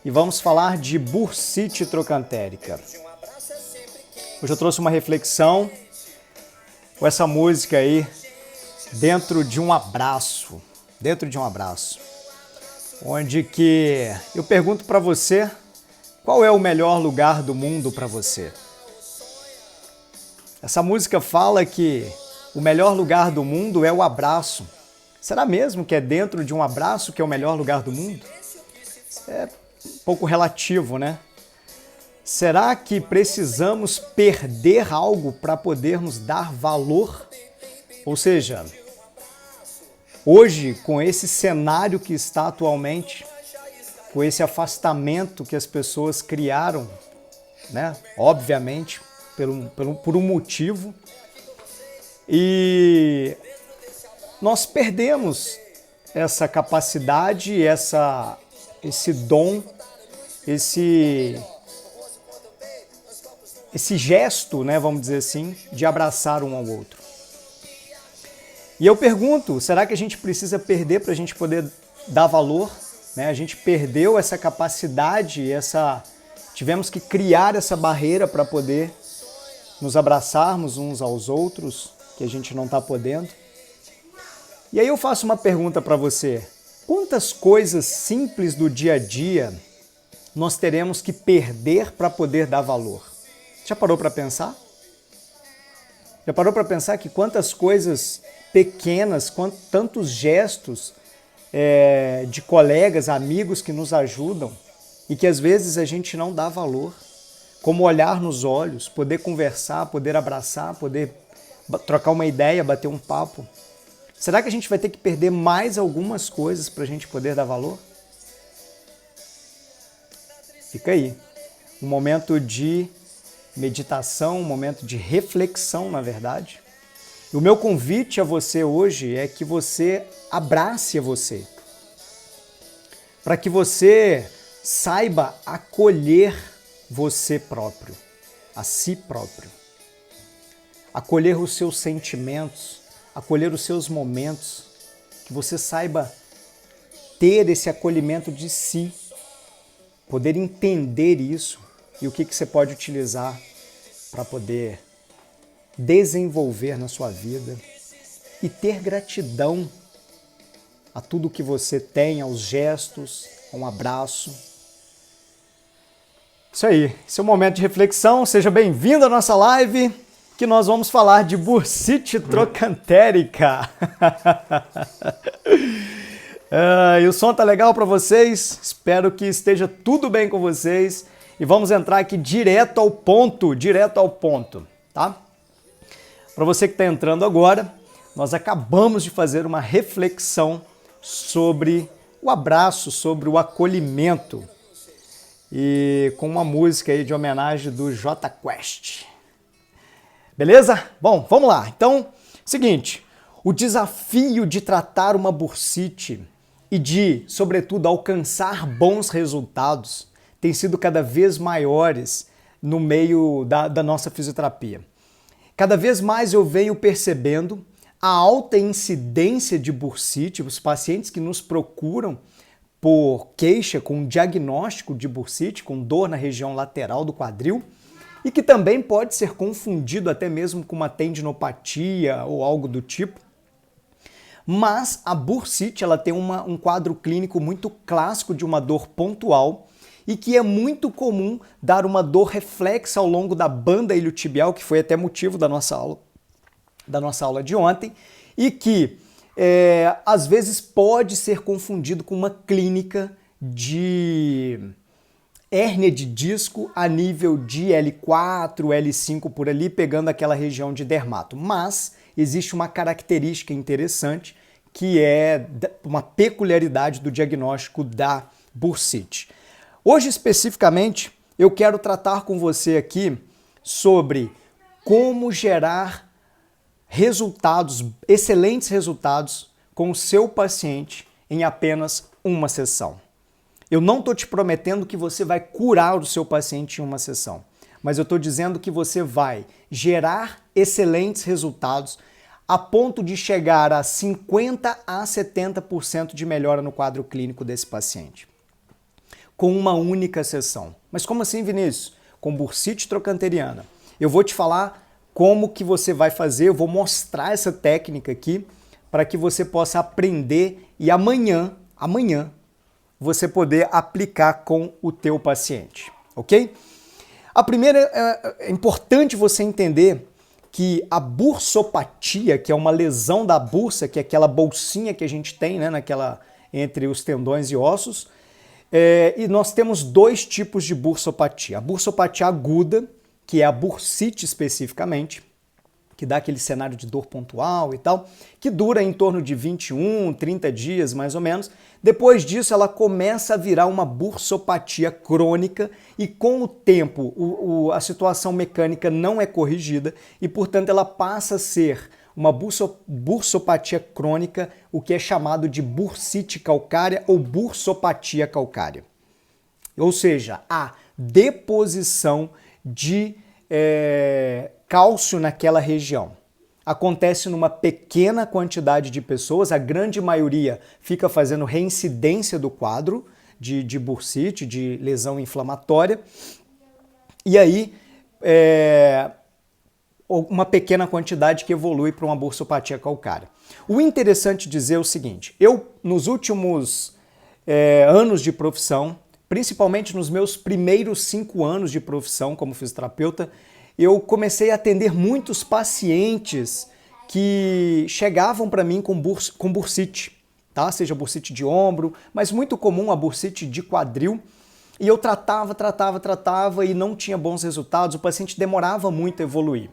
e vamos falar de bursite trocantérica. Hoje eu trouxe uma reflexão com essa música aí, Dentro de um Abraço, onde que eu pergunto para você, qual é o melhor lugar do mundo para você? Essa música fala que o melhor lugar do mundo é o abraço. Será mesmo que é dentro de um abraço que é o melhor lugar do mundo? É um pouco relativo, né? Será que precisamos perder algo para podermos dar valor? Ou seja, hoje, com esse cenário que está atualmente, com esse afastamento que as pessoas criaram, né? Obviamente, por um motivo, e nós perdemos essa capacidade, esse dom, esse gesto, né, vamos dizer assim, de abraçar um ao outro. E eu pergunto, será que a gente precisa perder para a gente poder dar valor? Né? A gente perdeu essa capacidade, tivemos que criar essa barreira para poder nos abraçarmos uns aos outros, que a gente não está podendo. E aí eu faço uma pergunta para você. Quantas coisas simples do dia a dia nós teremos que perder para poder dar valor? Já parou para pensar? Já parou para pensar que quantas coisas pequenas, tantos gestos de colegas, amigos que nos ajudam e que às vezes a gente não dá valor? Como olhar nos olhos, poder conversar, poder abraçar, poder trocar uma ideia, bater um papo. Será que a gente vai ter que perder mais algumas coisas para a gente poder dar valor? Fica aí. Um momento de meditação, um momento de reflexão, na verdade. E o meu convite a você hoje é que você abrace a você. Para que você saiba acolher você próprio, a si próprio. Acolher os seus sentimentos, acolher os seus momentos, que você saiba ter esse acolhimento de si, poder entender isso e o que você pode utilizar para poder desenvolver na sua vida e ter gratidão a tudo que você tem, aos gestos, a um abraço. Isso aí, esse é um momento de reflexão, seja bem-vindo à nossa live, que nós vamos falar de bursite trocantérica. E o som tá legal para vocês? Espero que esteja tudo bem com vocês. E vamos entrar aqui direto ao ponto, tá? Para você que está entrando agora, nós acabamos de fazer uma reflexão sobre o abraço, sobre o acolhimento. E com uma música aí de homenagem do Jota Quest. Beleza? Bom, vamos lá. Então, seguinte, o desafio de tratar uma bursite e de, sobretudo, alcançar bons resultados tem sido cada vez maiores no meio da nossa fisioterapia. Cada vez mais eu venho percebendo a alta incidência de bursite, os pacientes que nos procuram por queixa com diagnóstico de bursite, com dor na região lateral do quadril, e que também pode ser confundido até mesmo com uma tendinopatia ou algo do tipo. Mas a bursite ela tem um quadro clínico muito clássico de uma dor pontual e que é muito comum dar uma dor reflexa ao longo da banda iliotibial, que foi até motivo da nossa aula de ontem, e que às vezes pode ser confundido com uma clínica de hérnia de disco a nível de L4, L5 por ali, pegando aquela região de dermato. Mas existe uma característica interessante que é uma peculiaridade do diagnóstico da bursite. Hoje, especificamente, eu quero tratar com você aqui sobre como gerar resultados, excelentes resultados com o seu paciente em apenas uma sessão. Eu não estou te prometendo que você vai curar o seu paciente em uma sessão, mas eu estou dizendo que você vai gerar excelentes resultados a ponto de chegar a 50% a 70% de melhora no quadro clínico desse paciente. com uma única sessão. Mas como assim, Vinícius? Com bursite trochanteriana. Eu vou te falar como que você vai fazer, eu vou mostrar essa técnica aqui para que você possa aprender e amanhã, você poder aplicar com o teu paciente, ok? A primeira, é importante você entender que a bursopatia, que é uma lesão da bursa, que é aquela bolsinha que a gente tem, né, entre os tendões e ossos, e nós temos dois tipos de bursopatia. A bursopatia aguda, que é a bursite especificamente, que dá aquele cenário de dor pontual e tal, que dura em torno de 21, 30 dias mais ou menos. Depois disso ela começa a virar uma bursopatia crônica e com o tempo a situação mecânica não é corrigida e portanto ela passa a ser uma bursopatia crônica, o que é chamado de bursite calcária ou bursopatia calcária. Ou seja, a deposição de cálcio naquela região. Acontece numa pequena quantidade de pessoas, a grande maioria fica fazendo reincidência do quadro de bursite, de lesão inflamatória, e aí uma pequena quantidade que evolui para uma bursopatia calcária. O interessante dizer é o seguinte, eu nos últimos anos de profissão, principalmente nos meus primeiros 5 anos de profissão como fisioterapeuta, eu comecei a atender muitos pacientes que chegavam para mim com bursite, tá? Seja bursite de ombro, mas muito comum a bursite de quadril. E eu tratava e não tinha bons resultados, o paciente demorava muito a evoluir.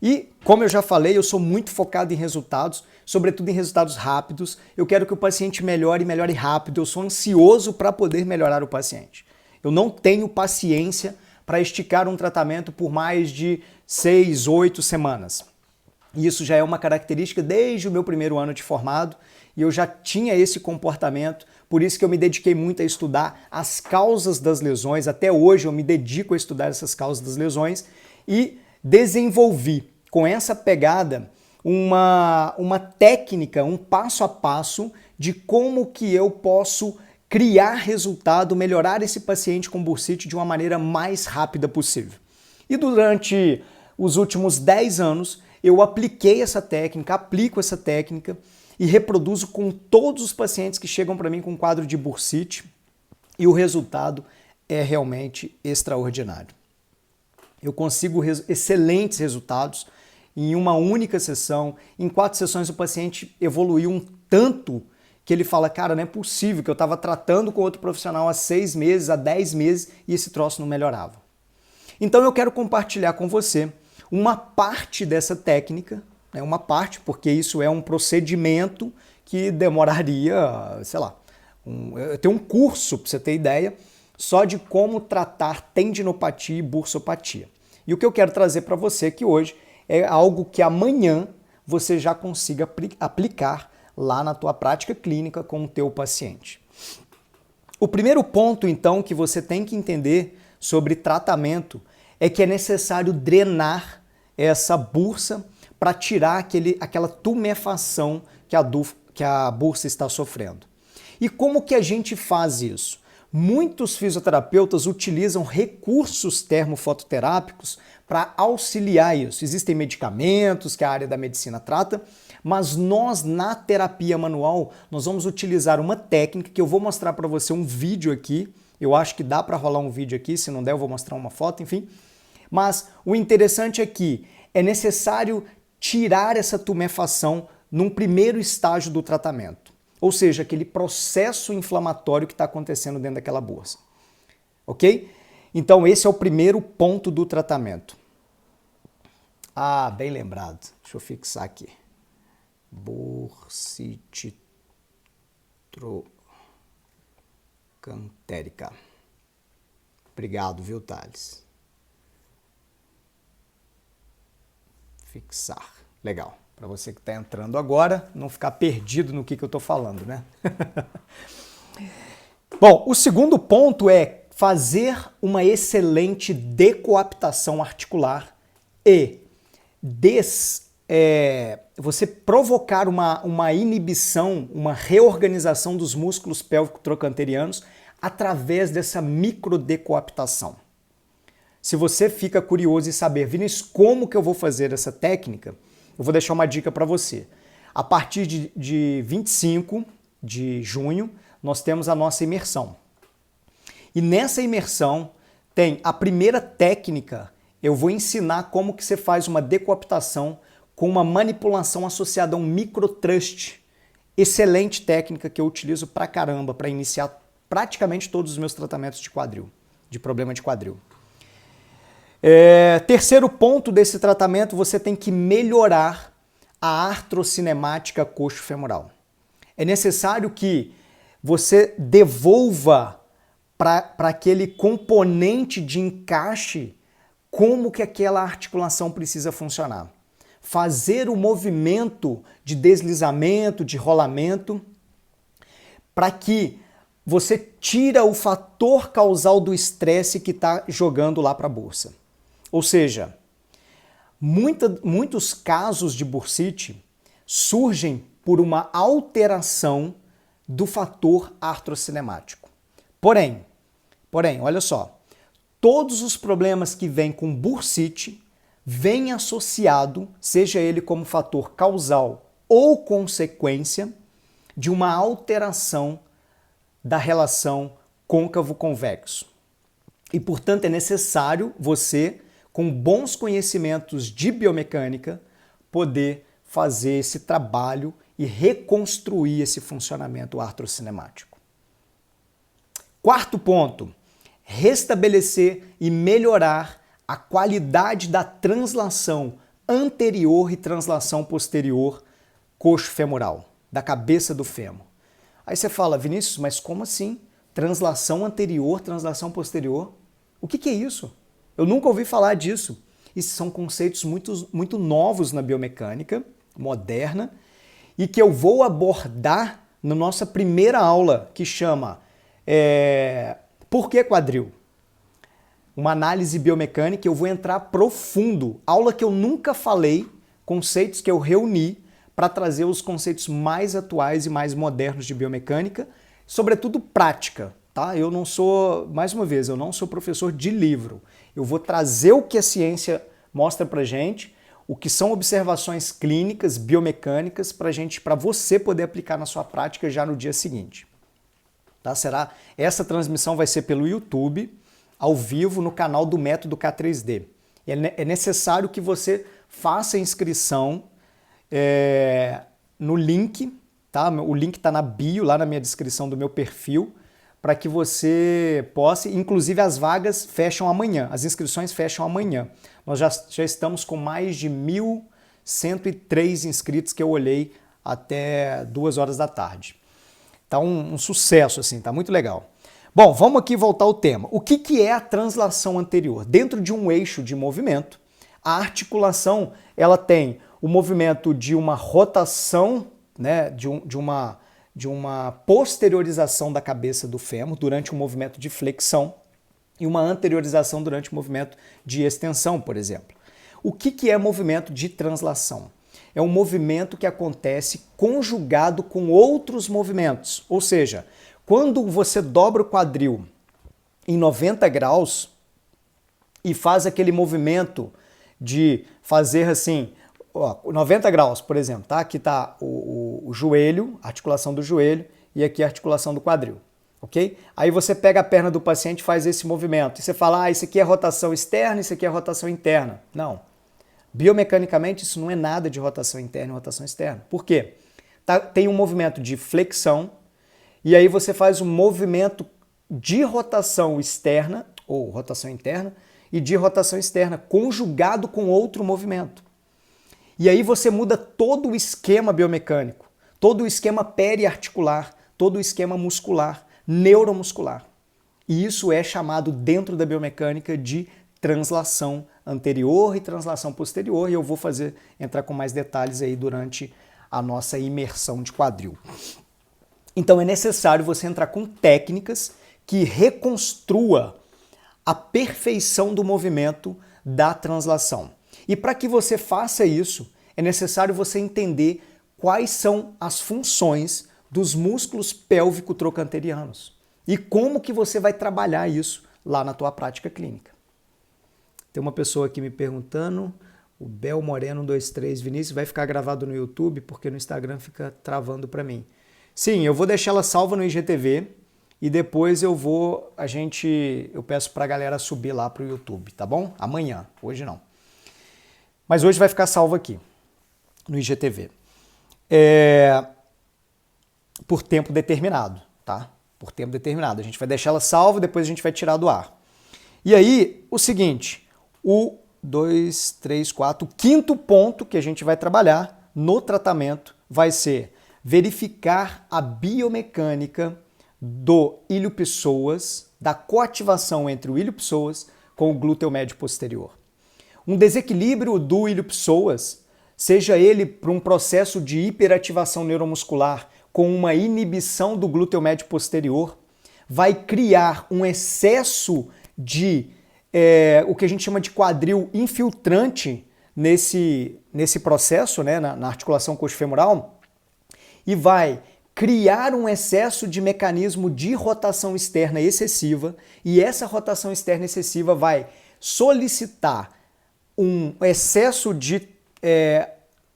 E, como eu já falei, eu sou muito focado em resultados, sobretudo em resultados rápidos. Eu quero que o paciente melhore rápido, eu sou ansioso para poder melhorar o paciente. Eu não tenho paciência para esticar um tratamento por mais de 6, 8 semanas. E isso já é uma característica desde o meu primeiro ano de formado e eu já tinha esse comportamento, por isso que eu me dediquei muito a estudar as causas das lesões, até hoje eu me dedico a estudar essas causas das lesões e desenvolvi com essa pegada uma técnica, um passo a passo de como que eu posso criar resultado, melhorar esse paciente com bursite de uma maneira mais rápida possível. E durante os últimos 10 anos, eu apliquei essa técnica, aplico essa técnica e reproduzo com todos os pacientes que chegam para mim com quadro de bursite e o resultado é realmente extraordinário. Eu consigo excelentes resultados em uma única sessão. Em 4 sessões o paciente evoluiu um tanto que ele fala, cara, não é possível que eu estava tratando com outro profissional há 6 meses, há 10 meses e esse troço não melhorava. Então eu quero compartilhar com você uma parte dessa técnica, uma parte, porque isso é um procedimento que demoraria, sei lá, eu tenho um curso, para você ter ideia, só de como tratar tendinopatia e bursopatia. E o que eu quero trazer para você aqui hoje é algo que amanhã você já consiga aplicar lá na tua prática clínica com o teu paciente. O primeiro ponto, então, que você tem que entender sobre tratamento é que é necessário drenar essa bursa para tirar aquela tumefação que a bursa está sofrendo. E como que a gente faz isso? Muitos fisioterapeutas utilizam recursos termofototerápicos para auxiliar isso. Existem medicamentos que a área da medicina trata, mas nós, na terapia manual, nós vamos utilizar uma técnica que eu vou mostrar para você um vídeo aqui. Eu acho que dá para rolar um vídeo aqui, se não der eu vou mostrar uma foto, enfim. Mas o interessante é que é necessário tirar essa tumefação num primeiro estágio do tratamento. Ou seja, aquele processo inflamatório que está acontecendo dentro daquela bursa. Ok? Então esse é o primeiro ponto do tratamento. Ah, bem lembrado. Deixa eu fixar aqui. Bursite trochantérica. Obrigado, viu, Thales? Fixar. Legal. Para você que está entrando agora, não ficar perdido no que eu estou falando, né? Bom, o segundo ponto é fazer uma excelente decoaptação articular e você provocar uma inibição, uma reorganização dos músculos pélvico-trochanterianos através dessa microdecoaptação. Se você fica curioso em saber, Vinícius, como que eu vou fazer essa técnica, eu vou deixar uma dica para você. A partir de 25 de junho, nós temos a nossa imersão. E nessa imersão tem a primeira técnica, eu vou ensinar como que você faz uma decoaptação com uma manipulação associada a um microtrust. Excelente técnica que eu utilizo pra caramba para iniciar praticamente todos os meus tratamentos de quadril, de problema de quadril. Terceiro ponto desse tratamento, você tem que melhorar a artrocinemática coxo-femoral. É necessário que você devolva para aquele componente de encaixe como que aquela articulação precisa funcionar. Fazer o movimento de deslizamento, de rolamento, para que você tira o fator causal do estresse que está jogando lá para a bursa. Ou seja, muitos casos de bursite surgem por uma alteração do fator artrocinemático. Porém, olha só, todos os problemas que vêm com bursite vêm associado, seja ele como fator causal ou consequência, de uma alteração da relação côncavo-convexo. E, portanto, é necessário você, com bons conhecimentos de biomecânica, poder fazer esse trabalho e reconstruir esse funcionamento artrocinemático. Quarto ponto, restabelecer e melhorar a qualidade da translação anterior e translação posterior coxo-femoral, da cabeça do fêmur. Aí você fala, Vinícius, mas como assim? Translação anterior, translação posterior? O que é isso? Eu nunca ouvi falar disso. Isso são conceitos muito novos na biomecânica moderna e que eu vou abordar na nossa primeira aula, que chama Por que quadril? Uma análise biomecânica, eu vou entrar profundo. Aula que eu nunca falei, conceitos que eu reuni para trazer os conceitos mais atuais e mais modernos de biomecânica, sobretudo prática. Tá? Eu não sou, mais uma vez, eu não sou professor de livro. Eu vou trazer o que a ciência mostra pra gente, o que são observações clínicas, biomecânicas, para você poder aplicar na sua prática já no dia seguinte. Tá? Essa transmissão vai ser pelo YouTube, ao vivo, no canal do Método K3D. É necessário que você faça a inscrição no link, tá? O link está na bio, lá na minha descrição do meu perfil, para que você possa, inclusive as vagas fecham amanhã, as inscrições fecham amanhã. Nós já estamos com mais de 1.103 inscritos que eu olhei até 2 horas da tarde. Tá um sucesso, assim, tá muito legal. Bom, vamos aqui voltar ao tema. O que é a translação anterior? Dentro de um eixo de movimento, a articulação ela tem o movimento de uma rotação, né, de uma posteriorização da cabeça do fêmur durante um movimento de flexão e uma anteriorização durante o movimento de extensão, por exemplo. O que é movimento de translação? É um movimento que acontece conjugado com outros movimentos, ou seja, quando você dobra o quadril em 90 graus e faz aquele movimento de fazer assim, 90 graus, por exemplo, tá? Aqui está o joelho, a articulação do joelho, e aqui a articulação do quadril, ok? Aí você pega a perna do paciente e faz esse movimento. E você fala, isso aqui é rotação externa, isso aqui é rotação interna. Não. Biomecanicamente, isso não é nada de rotação interna e rotação externa. Por quê? Tem um movimento de flexão, e aí você faz um movimento de rotação externa, ou rotação interna, e de rotação externa, conjugado com outro movimento. E aí você muda todo o esquema biomecânico, todo o esquema periarticular, todo o esquema muscular, neuromuscular. E isso é chamado dentro da biomecânica de translação anterior e translação posterior, e eu vou entrar com mais detalhes aí durante a nossa imersão de quadril. Então é necessário você entrar com técnicas que reconstrua a perfeição do movimento da translação. E para que você faça isso, é necessário você entender quais são as funções dos músculos pélvico-trocanterianos. e como que você vai trabalhar isso lá na tua prática clínica. Tem uma pessoa aqui me perguntando, o Bel Moreno 123, Vinícius, vai ficar gravado no YouTube porque no Instagram fica travando para mim. Sim, eu vou deixar ela salva no IGTV e depois eu peço pra galera subir lá pro YouTube, tá bom? Amanhã, hoje não. Mas hoje vai ficar salvo aqui no IGTV. Por tempo determinado, tá? Por tempo determinado. A gente vai deixar ela salva, depois a gente vai tirar do ar. E aí, o seguinte, o quinto ponto que a gente vai trabalhar no tratamento vai ser verificar a biomecânica do ilho-psoas, da coativação entre o ilho-psoas com o glúteo médio posterior. Um desequilíbrio do ilho-psoas, seja ele por um processo de hiperativação neuromuscular com uma inibição do glúteo médio posterior, vai criar um excesso de o que a gente chama de quadril infiltrante nesse processo, né, na articulação coxofemoral, e vai criar um excesso de mecanismo de rotação externa excessiva, e essa rotação externa excessiva vai solicitar um excesso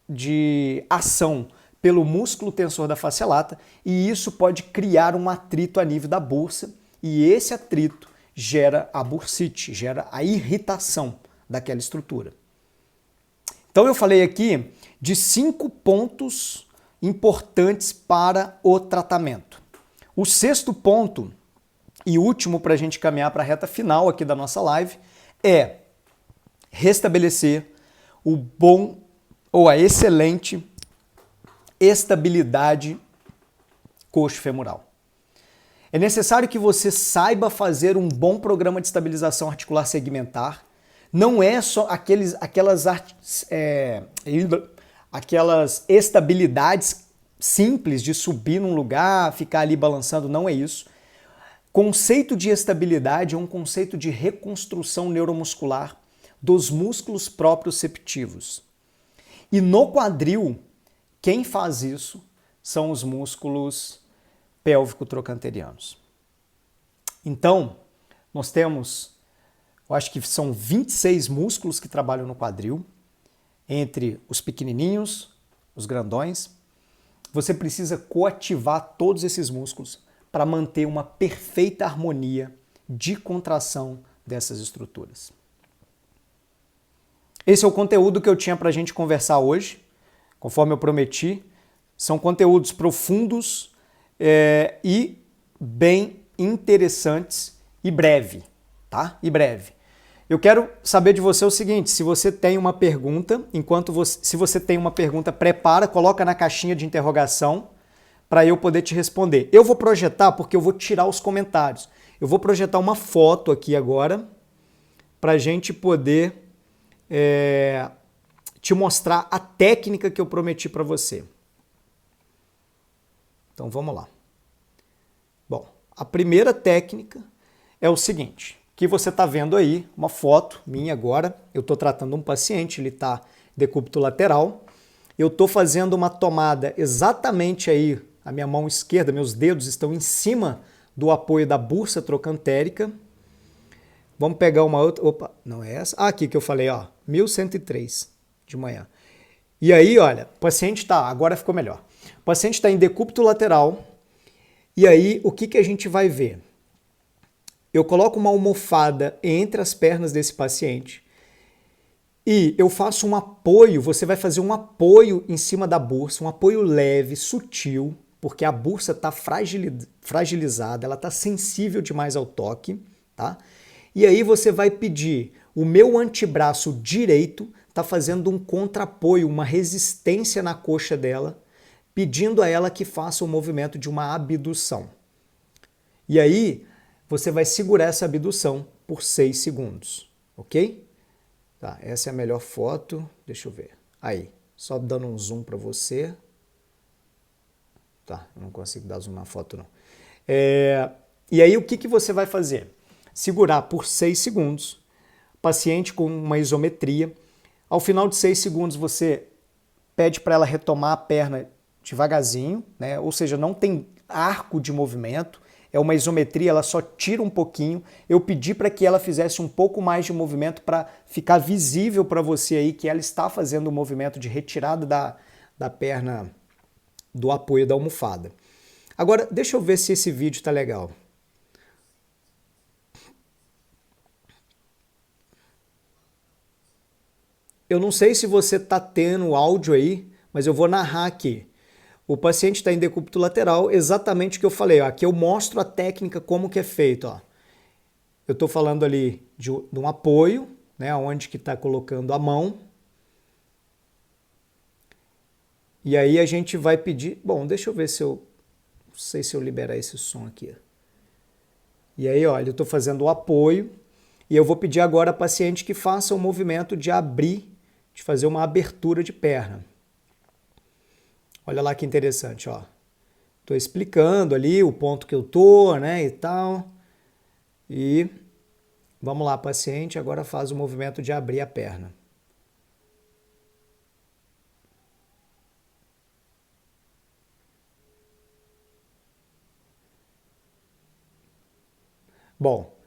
de ação pelo músculo tensor da face lata, e isso pode criar um atrito a nível da bursa, e esse atrito gera a bursite, gera a irritação daquela estrutura. Então eu falei aqui de 5 pontos importantes para o tratamento. O 6º ponto e último para a gente caminhar para a reta final aqui da nossa live é restabelecer o bom ou a excelente estabilidade coxofemoral. É necessário que você saiba fazer um bom programa de estabilização articular segmentar. Não é só aquelas estabilidades simples de subir num lugar, ficar ali balançando, não é isso. Conceito de estabilidade é um conceito de reconstrução neuromuscular dos músculos proprioceptivos. E no quadril, quem faz isso são os músculos pélvico-trocanterianos. Então, nós temos, eu acho que são 26 músculos que trabalham no quadril, entre os pequenininhos, os grandões. Você precisa coativar todos esses músculos para manter uma perfeita harmonia de contração dessas estruturas. Esse é o conteúdo que eu tinha para a gente conversar hoje, conforme eu prometi. São conteúdos profundos e bem interessantes e breve, tá? E breve. Eu quero saber de você o seguinte, se você tem uma pergunta, se você tem uma pergunta, prepara, coloca na caixinha de interrogação para eu poder te responder. Eu vou projetar, porque eu vou tirar os comentários. Eu vou projetar uma foto aqui agora para a gente poder te mostrar a técnica que eu prometi para você. Então vamos lá. Bom, a primeira técnica é o seguinte, que você está vendo aí, uma foto minha agora, eu estou tratando um paciente, ele está decúbito lateral, eu estou fazendo uma tomada exatamente aí, a minha mão esquerda, meus dedos estão em cima do apoio da bursa trocantérica. Vamos pegar uma outra, opa, não é essa? Ah, aqui que eu falei, ó, 1103 de manhã. E aí, olha, o paciente está, agora ficou melhor. O paciente está em decúbito lateral, e aí o que a gente vai ver? Eu coloco uma almofada entre as pernas desse paciente e eu faço um apoio, você vai fazer um apoio em cima da bursa, um apoio leve, sutil, porque a bursa está fragilizada, ela está sensível demais ao toque, tá? E aí você vai pedir, o meu antebraço direito está fazendo um contraapoio, uma resistência na coxa dela, pedindo a ela que faça o movimento de uma abdução. E aí você vai segurar essa abdução por 6 segundos, ok? Tá, essa é a melhor foto, deixa eu ver. Aí, só dando um zoom para você. Tá, eu não consigo dar zoom na foto não. E aí o que você vai fazer? Segurar por 6 segundos, paciente com uma isometria. Ao final de 6 segundos você pede para ela retomar a perna devagarzinho, né? Ou seja, não tem arco de movimento, é uma isometria, ela só tira um pouquinho. Eu pedi para que ela fizesse um pouco mais de movimento para ficar visível para você aí que ela está fazendo o movimento de retirada da perna do apoio da almofada. Agora, deixa eu ver se esse vídeo está legal. Eu não sei se você está tendo áudio aí, mas eu vou narrar aqui. O paciente está em decúbito lateral, exatamente o que eu falei. Ó. Aqui eu mostro a técnica, como que é feito. Ó. Eu estou falando ali de um apoio, né, onde que está colocando a mão. E aí a gente vai pedir... Bom, deixa eu ver se eu... Não sei se eu liberar esse som aqui. E aí, olha, eu estou fazendo o apoio e eu vou pedir agora a paciente que faça o movimento de abrir, de fazer uma abertura de perna. Olha lá que interessante, ó. Estou explicando ali o ponto que eu tô, né, e tal. E vamos lá, paciente, agora faz o movimento de abrir a perna. Bom,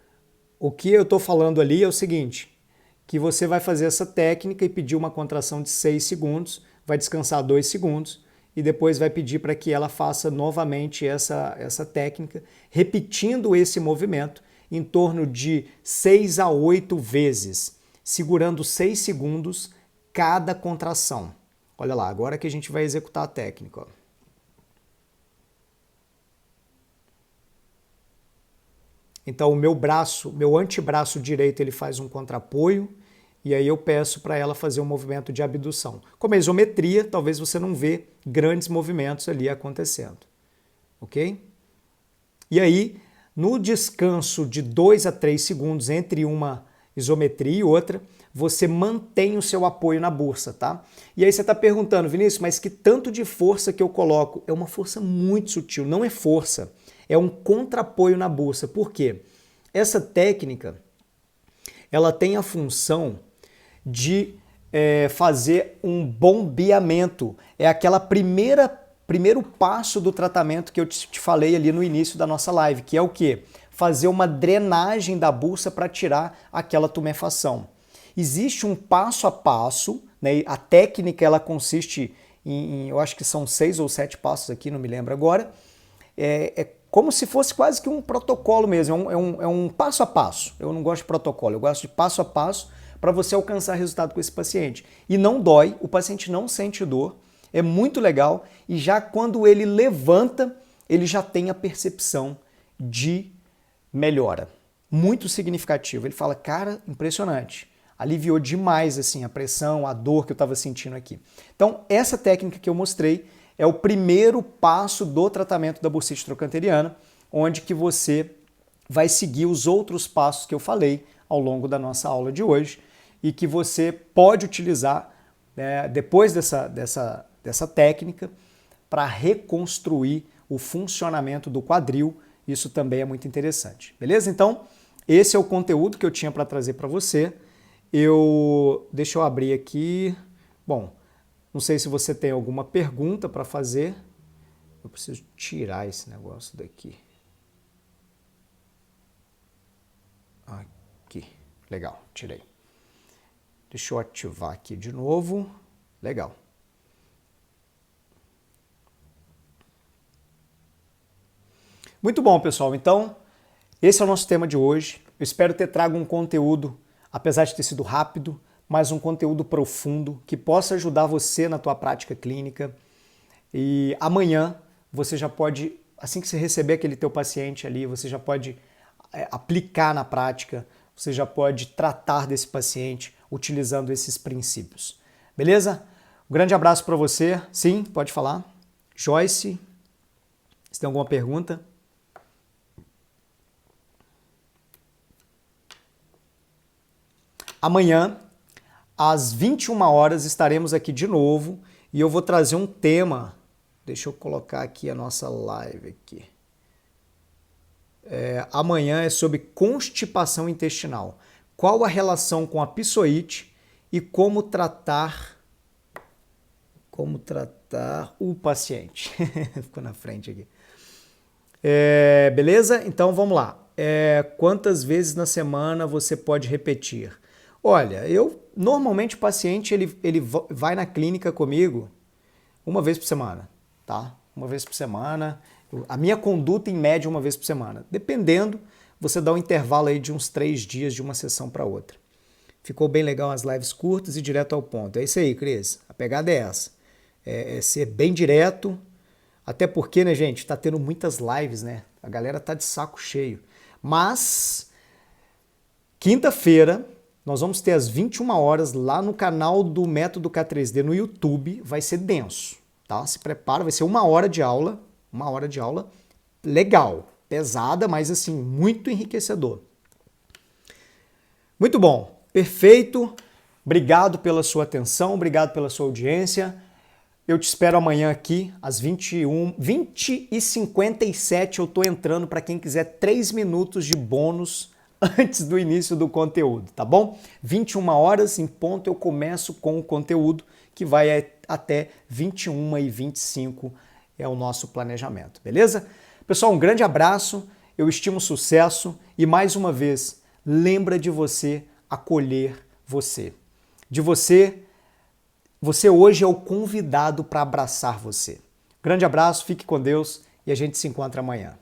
o que eu estou falando ali é o seguinte, que você vai fazer essa técnica e pedir uma contração de 6 segundos, vai descansar 2 segundos e depois vai pedir para que ela faça novamente essa técnica, repetindo esse movimento em torno de 6 a 8 vezes, segurando 6 segundos cada contração. Olha lá, agora que a gente vai executar a técnica, ó. Então o meu braço, meu antebraço direito, ele faz um contrapoio e aí eu peço para ela fazer um movimento de abdução. Como é isometria, talvez você não vê grandes movimentos ali acontecendo, ok? E aí, no descanso de 2 a 3 segundos entre uma isometria e outra, você mantém o seu apoio na bursa, tá? E aí você está perguntando, Vinícius, mas que tanto de força que eu coloco? É uma força muito sutil, não é força. É um contrapoio na bursa. Por quê? Essa técnica, ela tem a função de fazer um bombeamento. É aquela primeiro passo do tratamento que eu te falei ali no início da nossa live, que é o quê? Fazer uma drenagem da bursa para tirar aquela tumefação. Existe um passo a passo, né? A técnica ela consiste em, eu acho que são 6 ou 7 passos aqui, não me lembro agora. É como se fosse quase que um protocolo mesmo, é um passo a passo. Eu não gosto de protocolo, eu gosto de passo a passo para você alcançar resultado com esse paciente. E não dói, o paciente não sente dor, é muito legal e já quando ele levanta, ele já tem a percepção de melhora. Muito significativo. Ele fala, cara, impressionante. Aliviou demais assim a pressão, a dor que eu estava sentindo aqui. Então, essa técnica que eu mostrei é o primeiro passo do tratamento da bursite trochanteriana, onde que você vai seguir os outros passos que eu falei ao longo da nossa aula de hoje e que você pode utilizar depois dessa técnica para reconstruir o funcionamento do quadril. Isso também é muito interessante. Beleza? Então, esse é o conteúdo que eu tinha para trazer para você. Deixa eu abrir aqui. Bom, não sei se você tem alguma pergunta para fazer. Eu preciso tirar esse negócio daqui. Aqui. Legal, tirei. Deixa eu ativar aqui de novo. Legal. Muito bom, pessoal. Então, esse é o nosso tema de hoje. Eu espero ter trago um conteúdo, apesar de ter sido rápido, mas um conteúdo profundo que possa ajudar você na tua prática clínica. E amanhã você já pode, assim que você receber aquele teu paciente ali, você já pode aplicar na prática, você já pode tratar desse paciente utilizando esses princípios. Beleza? Um grande abraço para você. Sim, pode falar. Joyce, se tem alguma pergunta? Amanhã, às 21 horas, estaremos aqui de novo e eu vou trazer um tema. Deixa eu colocar aqui a nossa live aqui. Amanhã é sobre constipação intestinal. Qual a relação com a psoite e como tratar o paciente. Ficou na frente aqui. Beleza? Então vamos lá. Quantas vezes na semana você pode repetir? Olha, normalmente o paciente ele vai na clínica comigo uma vez por semana, tá? Uma vez por semana. A minha conduta em média uma vez por semana. Dependendo, você dá um intervalo aí de uns 3 dias de uma sessão para outra. Ficou bem legal as lives curtas e direto ao ponto. É isso aí, Cris. A pegada é essa. É ser bem direto. Até porque, né, gente, tá tendo muitas lives, né? A galera tá de saco cheio. Mas, quinta-feira, nós vamos ter às 21 horas lá no canal do Método K3D no YouTube. Vai ser denso, tá? Se prepara, vai ser 1 hora de aula. 1 hora de aula legal, pesada, mas assim, muito enriquecedor. Muito bom, perfeito. Obrigado pela sua atenção, obrigado pela sua audiência. Eu te espero amanhã aqui, às 20h57, eu tô entrando para quem quiser 3 minutos de bônus antes do início do conteúdo, tá bom? 21 horas em ponto eu começo com o conteúdo, que vai até 21h25, é o nosso planejamento, beleza? Pessoal, um grande abraço, eu estimo sucesso e mais uma vez, lembra de você acolher você. Você hoje é o convidado para abraçar você. Grande abraço, fique com Deus e a gente se encontra amanhã.